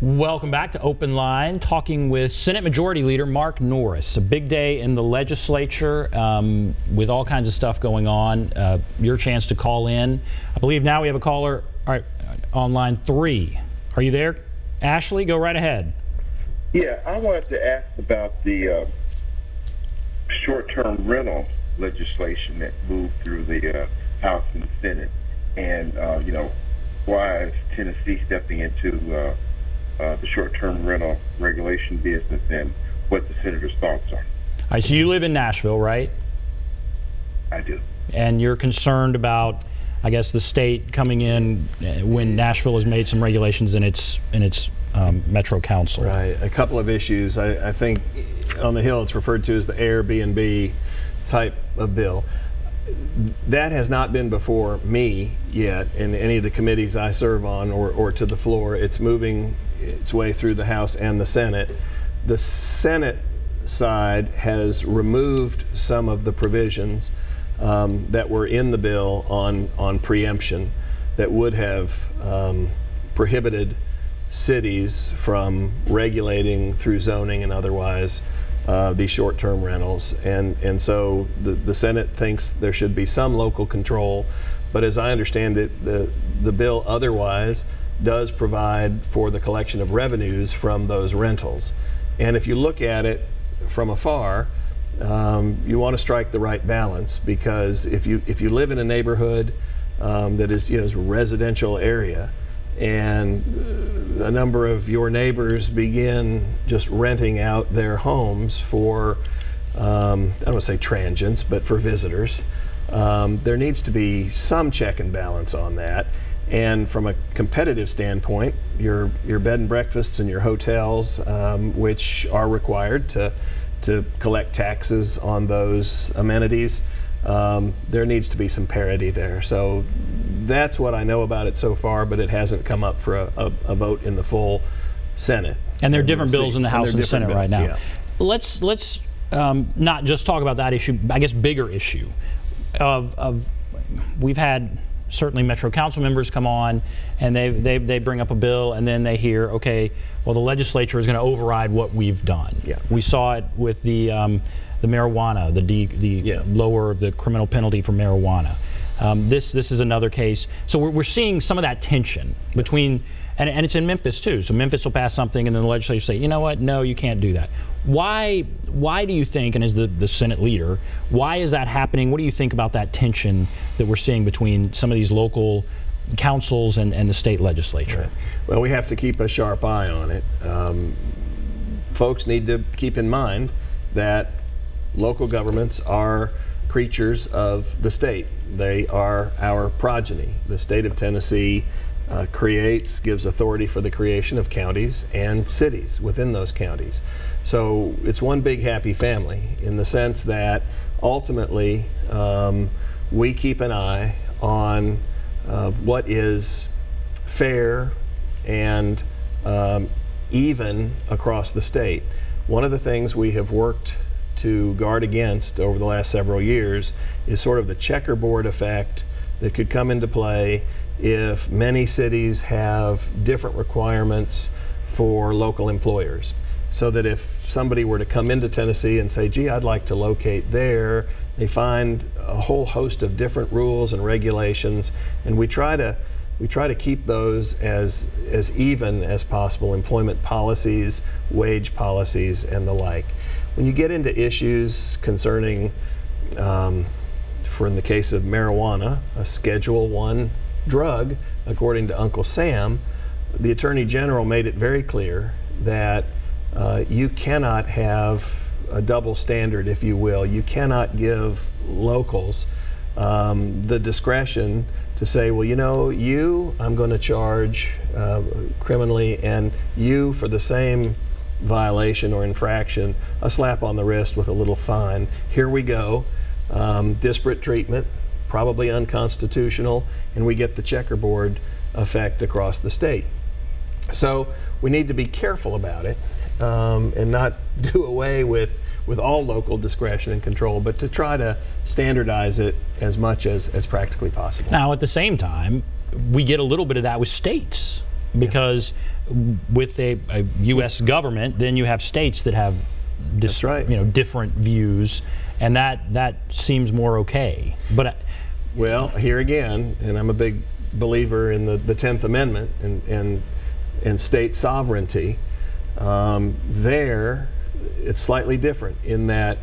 Welcome back to Open Line, talking with Senate Majority Leader Mark Norris. A big day in the legislature with all kinds of stuff going on. Your chance to call in. I believe now we have a caller on line 3. Are you there? Ashley, go right ahead. Yeah, I wanted to ask about the short-term rental legislation that moved through the House and Senate, and you know, why is Tennessee stepping into the short-term rental regulation business, and what the senator's thoughts are. All right, so you live in Nashville, right? I do. And you're concerned about, I guess, the state coming in when Nashville has made some regulations in its Metro Council. Right. A couple of issues. I think on the Hill it's referred to as the Airbnb type of bill. That has not been before me yet in any of the committees I serve on or to the floor. It's moving its way through the House and the Senate. The Senate side has removed some of the provisions that were in the bill on preemption that would have prohibited cities from regulating through zoning and otherwise these short-term rentals, and so the Senate thinks there should be some local control, but as I understand it, the bill otherwise does provide for the collection of revenues from those rentals. And if you look at it from afar, you want to strike the right balance, because if you live in a neighborhood that is, you know, is a residential area, and a number of your neighbors begin just renting out their homes for, I don't want to say transients, but for visitors, there needs to be some check and balance on that. And from a competitive standpoint, your bed and breakfasts and your hotels, which are required to collect taxes on those amenities, there needs to be some parity there. So that's what I know about it so far, but it hasn't come up for a vote in the full Senate. And there are different bills in the House and the Senate right now. Yeah. Let's not just talk about that issue, I guess bigger issue of we've had certainly Metro Council members come on and they bring up a bill, and then they hear, okay, well, the legislature is going to override what we've done. Yeah. We saw it with the marijuana, the lower the criminal penalty for marijuana. This is another case. So we're seeing some of that tension between, and it's in Memphis too. So Memphis will pass something, and then the legislature say, you know what, no, you can't do that. Why do you think, and as the Senate leader, why is that happening? What do you think about that tension that we're seeing between some of these local councils and the state legislature? Right. Well, we have to keep a sharp eye on it. Folks need to keep in mind that local governments are creatures of the state. They are our progeny. The state of Tennessee gives authority for the creation of counties and cities within those counties. So it's one big happy family in the sense that ultimately we keep an eye on what is fair and even across the state. One of the things we have worked to guard against over the last several years is sort of the checkerboard effect that could come into play if many cities have different requirements for local employers. So that if somebody were to come into Tennessee and say, gee, I'd like to locate there, they find a whole host of different rules and regulations, and we try to keep those as even as possible, employment policies, wage policies, and the like. When you get into issues concerning, in the case of marijuana, a Schedule I drug, according to Uncle Sam, the Attorney General made it very clear that you cannot have a double standard, if you will. You cannot give locals the discretion to say, well, you know, I'm going to charge criminally, and you, for the same violation or infraction, a slap on the wrist with a little fine. Here we go. Disparate treatment, probably unconstitutional, and we get the checkerboard effect across the state. So we need to be careful about it and not do away with all local discretion and control, but to try to standardize it as much as practically possible. Now, at the same time, we get a little bit of that with states. because with a U.S. government, then you have states that have different views, and that seems more okay. But well, here again, and I'm a big believer in the 10th Amendment and state sovereignty. There, it's slightly different in that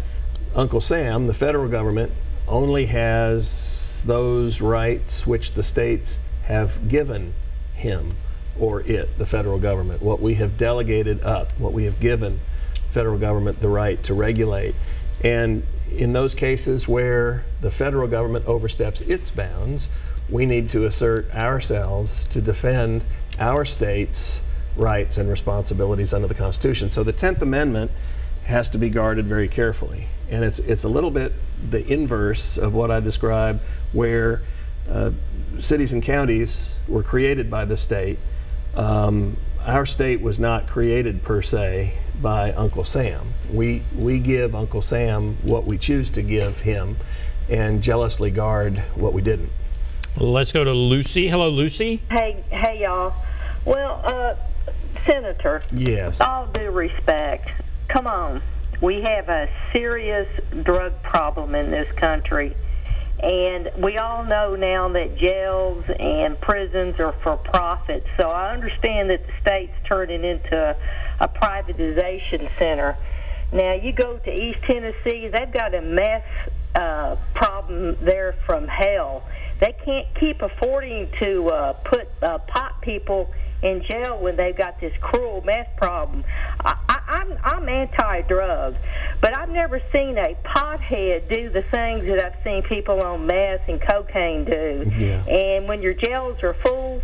Uncle Sam, the federal government, only has those rights which the states have given him or it, the federal government, what we have delegated up, what we have given the federal government the right to regulate. And in those cases where the federal government oversteps its bounds, we need to assert ourselves to defend our state's rights and responsibilities under the Constitution. So the 10th Amendment has to be guarded very carefully. And it's a little bit the inverse of what I described, where cities and counties were created by the state. Our state was not created per se by Uncle Sam. We give Uncle Sam what we choose to give him and jealously guard what we didn't. Let's go to Lucy. Hello, Lucy. Hey, y'all. Well, Senator. Yes. All due respect, come on. We have a serious drug problem in this country, and we all know now that jails and prisons are for profit. So I understand that the state's turning into a privatization center. Now, you go to East Tennessee, they've got a meth problem there from hell. They can't keep affording to put pot people in jail when they've got this cruel meth problem. I'm anti-drug, but I've never seen a pothead do the things that I've seen people on meth and cocaine do. Yeah. And when your jails are full,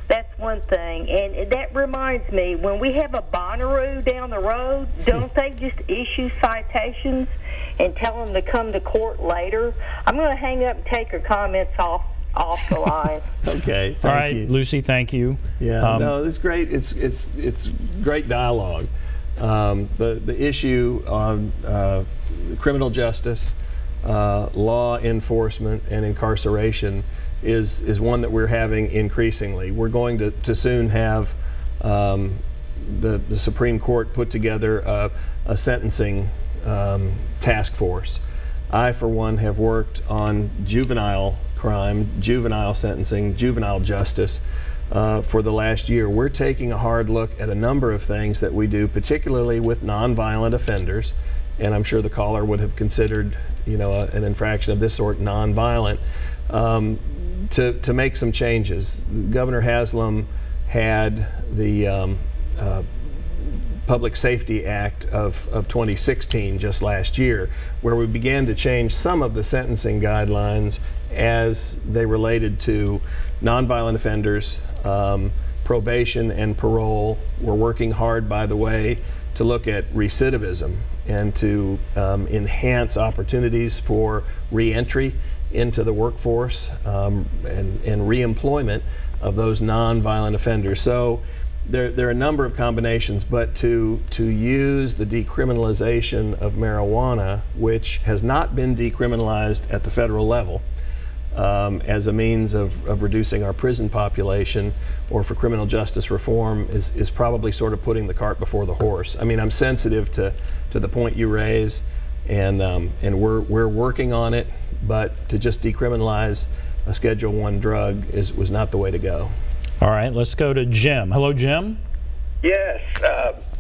that's one thing. And that reminds me, when we have a Bonnaroo down the road, don't they just issue citations and tell them to come to court later? I'm going to hang up and take her comments off the line. Okay. All right, you. Lucy, thank you. Yeah, no, it's great. It's great dialogue. The issue on criminal justice, law enforcement, and incarceration is one that we're having increasingly. We're going to soon have the Supreme Court put together a sentencing task force. I, for one, have worked on juvenile crime, juvenile sentencing, juvenile justice for the last year. We're taking a hard look at a number of things that we do, particularly with nonviolent offenders, and I'm sure the caller would have considered, an infraction of this sort nonviolent, to make some changes. Governor Haslam had the Public Safety Act of 2016 just last year, where we began to change some of the sentencing guidelines as they related to nonviolent offenders, probation and parole. We're working hard, by the way, to look at recidivism and to enhance opportunities for reentry into the workforce and re-employment of those nonviolent offenders. So there are a number of combinations, but to use the decriminalization of marijuana, which has not been decriminalized at the federal level, as a means of reducing our prison population or for criminal justice reform is probably sort of putting the cart before the horse. I mean, I'm sensitive to the point you raise, and we're working on it, but to just decriminalize a Schedule I drug was not the way to go. All right, let's go to Jim. Hello, Jim. Yes.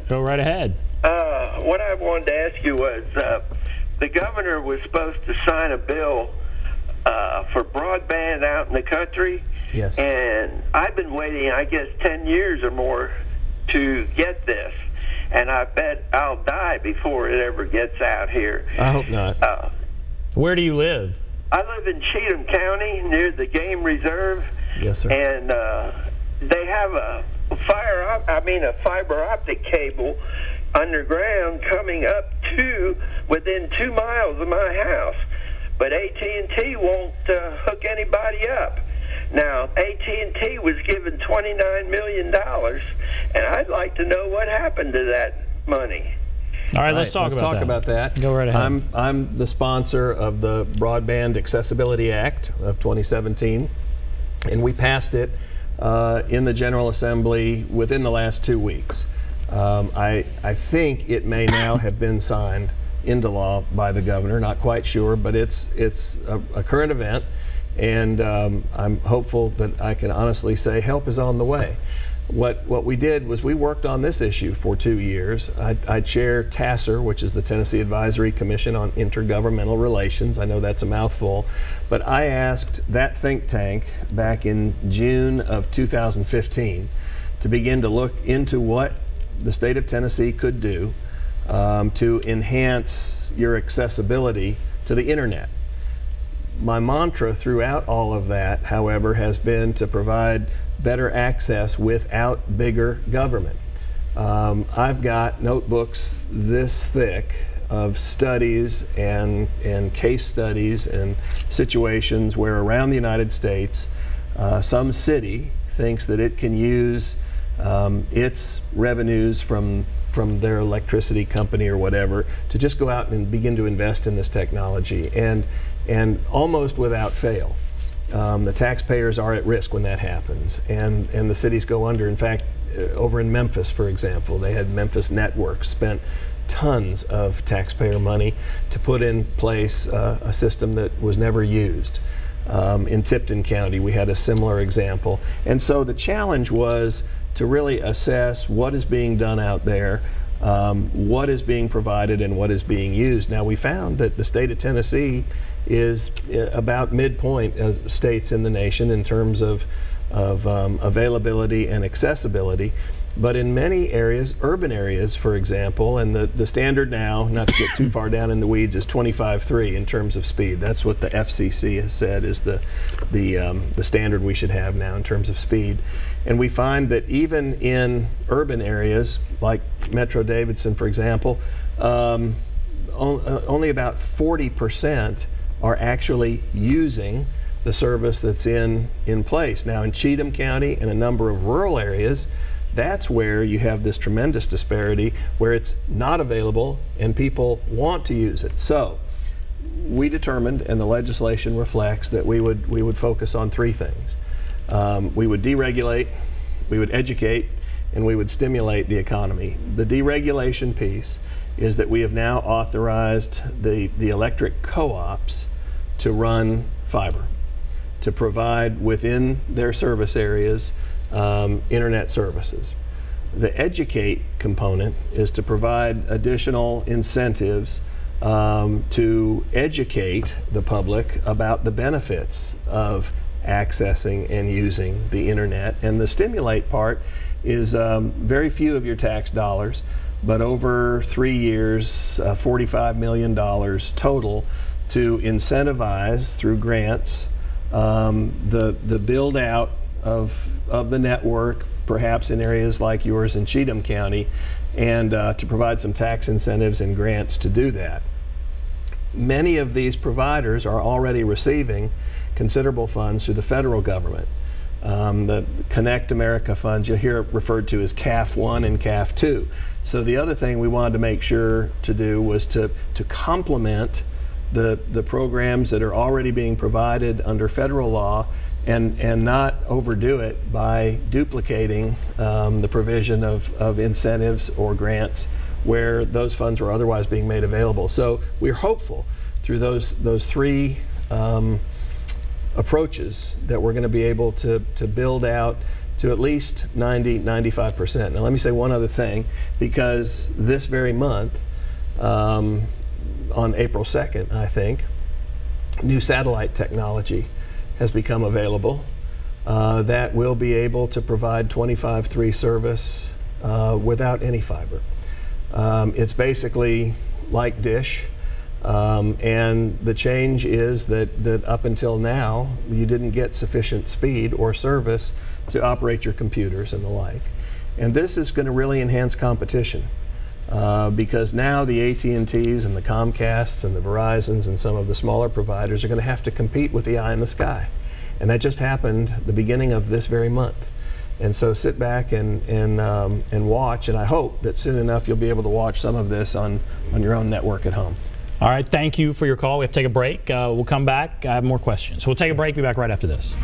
Go right ahead. What I wanted to ask you was, the governor was supposed to sign a bill for broadband out in the country. Yes. And I've been waiting, I guess, 10 years or more to get this. And I bet I'll die before it ever gets out here. I hope not. Where do you live? I live in Cheatham County near the game reserve. Yes, sir. And they have a fiber optic cable underground coming up to within 2 miles of my house. But AT&T won't hook anybody up. Now, AT&T was given $29 million, and I'd like to know what happened to that money. All right, let's talk about that. Go right ahead. I'm the sponsor of the Broadband Accessibility Act of 2017, and we passed it in the General Assembly within the last 2 weeks. I think it may now have been signed into law by the governor. Not quite sure, but it's a current event, and I'm hopeful that I can honestly say help is on the way. What we did was we worked on this issue for 2 years. I chair TASER, which is the Tennessee Advisory Commission on Intergovernmental Relations. I know that's a mouthful, but I asked that think tank back in June of 2015 to begin to look into what the state of Tennessee could do to enhance your accessibility to the internet. My mantra throughout all of that, however, has been to provide better access without bigger government. I've got notebooks this thick of studies and case studies and situations where around the United States some city thinks that it can use its revenues from their electricity company or whatever to just go out and begin to invest in this technology, and almost without fail. The taxpayers are at risk when that happens, and the cities go under. In fact, over in Memphis, for example, they had Memphis Networks spent tons of taxpayer money to put in place a system that was never used. In Tipton County, we had a similar example. And so the challenge was to really assess what is being done out there, what is being provided, and what is being used. Now, we found that the state of Tennessee is about midpoint of states in the nation in terms of availability and accessibility. But in many areas, urban areas, for example, and the standard now, not to get too far down in the weeds, is 25.3 in terms of speed. That's what the FCC has said is the standard we should have now in terms of speed. And we find that even in urban areas, like Metro Davidson, for example, only about 40% are actually using the service that's in place. Now, in Cheatham County and a number of rural areas, that's where you have this tremendous disparity where it's not available and people want to use it. So we determined, and the legislation reflects, that we would focus on three things. We would deregulate, we would educate, and we would stimulate the economy. The deregulation piece is that we have now authorized the electric co-ops to run fiber, to provide within their service areas internet services. The educate component is to provide additional incentives to educate the public about the benefits of accessing and using the internet. And the stimulate part is very few of your tax dollars, but over 3 years, $45 million total to incentivize through grants the build out of the network, perhaps in areas like yours in Cheatham County, and to provide some tax incentives and grants to do that. Many of these providers are already receiving considerable funds through the federal government. The Connect America funds you'll hear referred to as CAF 1 and CAF 2. So the other thing we wanted to make sure to do was to complement the programs that are already being provided under federal law and not overdo it by duplicating the provision of incentives or grants where those funds were otherwise being made available. So we're hopeful through those three approaches that we're going to be able to build out to at least 90–95%. Now let me say one other thing, because this very month, on April 2nd, I think, new satellite technology has become available that will be able to provide 25.3 service without any fiber. It's basically like Dish, and the change is that up until now you didn't get sufficient speed or service to operate your computers and the like. And this is going to really enhance competition because now the AT&Ts and the Comcasts and the Verizons and some of the smaller providers are going to have to compete with the eye in the sky. And that just happened the beginning of this very month. And so sit back and watch, and I hope that soon enough you'll be able to watch some of this on your own network at home. All right, thank you for your call. We have to take a break. We'll come back. I have more questions. So we'll take a break, be back right after this.